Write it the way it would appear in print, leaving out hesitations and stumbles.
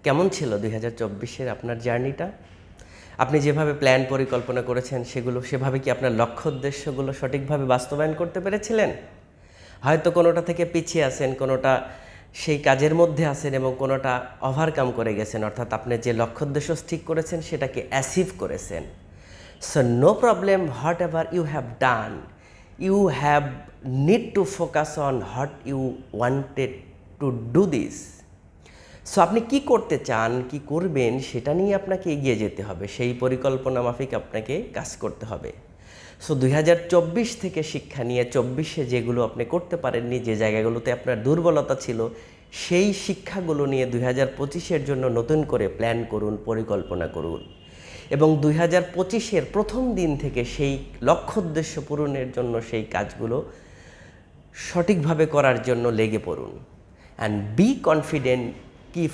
কেমন ছিল 2024-এর আপনার জার্নিটা? আপনি যেভাবে প্ল্যান পরিকল্পনা করেছেন সেভাবে কি আপনার লক্ষ্য উদ্দেশ্যগুলো সঠিকভাবে বাস্তবায়ন করতে পেরেছিলেন? হয়তো কোনোটা থেকে পিছিয়ে আছেন, কোনোটা সেই কাজের মধ্যে আছেন এবং কোনোটা ওভারকাম করে গেছেন, অর্থাৎ আপনি যে লক্ষ্য উদ্দেশ্য ঠিক করেছেন সেটাকে অ্যাচিভ করেছেন। So no problem, whatever you have done, you have need to focus on what you wanted to do this. So আপনি কি করতে চান, কি করবেন সেটা নিয়ে আপনাকে এগিয়ে যেতে হবে, সেই পরিকল্পনা মাফিক আপনাকে কাজ করতে হবে। সো 2024 থেকে শিক্ষা নিয়ে 24-এ যেগুলো আপনি করতে পারেননি, যে জায়গাগুলোতে আপনার দুর্বলতা ছিল, সেই শিক্ষাগুলো নিয়ে 2025-এর জন্য নতুন করে প্ল্যান করুন, পরিকল্পনা করুন এবং 2025-এর প্রথম দিন থেকে সেই লক্ষ্য উদ্দেশ্য পূরণের জন্য সেই কাজগুলো সঠিকভাবে করার জন্য লেগে পড়ুন। অ্যান্ড বি কনফিডেন্ট কি